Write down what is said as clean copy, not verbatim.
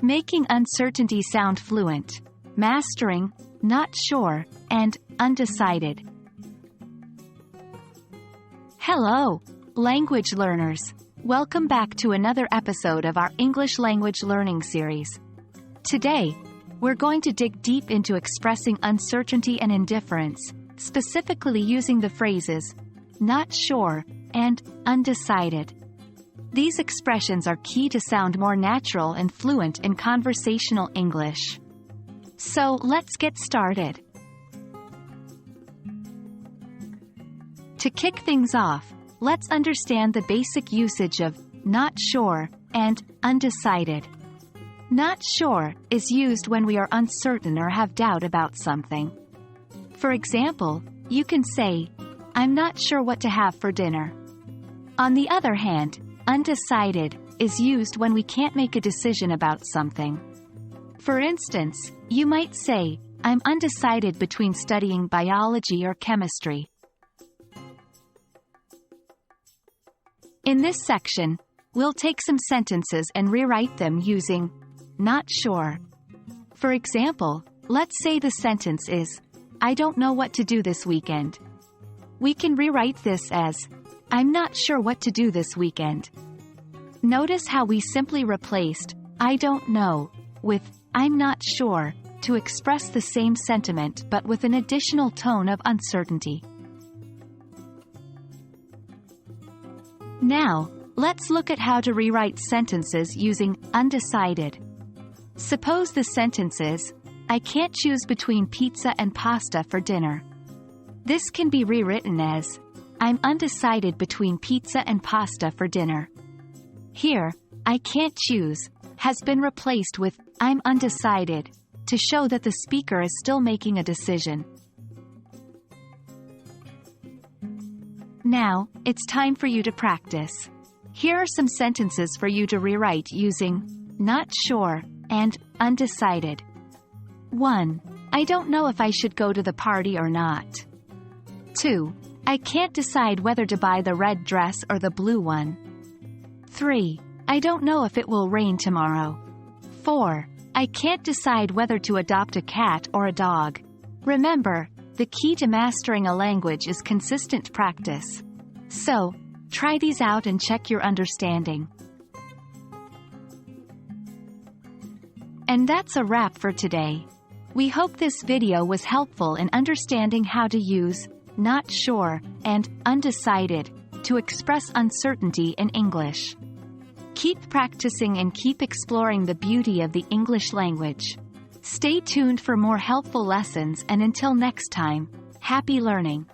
Making uncertainty sound fluent. Mastering, not sure, and undecided. Hello, language learners. Welcome back to another episode of our English language learning series. Today, we're going to dig deep into expressing uncertainty and indifference, specifically using the phrases not sure and undecided. These expressions are key to sound more natural and fluent in conversational English. So let's get started. To kick things off, let's understand the basic usage of not sure and undecided. Not sure is used when we are uncertain or have doubt about something. For example, you can say, "I'm not sure what to have for dinner." On the other hand, undecided is used when we can't make a decision about something. For instance, you might say, "I'm undecided between studying biology or chemistry." In this section, we'll take some sentences and rewrite them using not sure. For example, let's say the sentence is, "I don't know what to do this weekend." We can rewrite this as, "I'm not sure what to do this weekend." Notice how we simply replaced "I don't know" with "I'm not sure" to express the same sentiment but with an additional tone of uncertainty. Now, let's look at how to rewrite sentences using undecided. Suppose the sentence is, "I can't choose between pizza and pasta for dinner." This can be rewritten as, "I'm undecided between pizza and pasta for dinner." Here, "I can't choose" has been replaced with "I'm undecided" to show that the speaker is still making a decision. Now, it's time for you to practice. Here are some sentences for you to rewrite using not sure and undecided. 1. I don't know if I should go to the party or not. 2. I can't decide whether to buy the red dress or the blue one. 3. I don't know if it will rain tomorrow. 4. I can't decide whether to adopt a cat or a dog. Remember, the key to mastering a language is consistent practice. So, try these out and check your understanding. And that's a wrap for today. We hope this video was helpful in understanding how to use not sure and undecided to express uncertainty in English. Keep practicing and keep exploring the beauty of the English language. Stay tuned for more helpful lessons, and until next time, happy learning!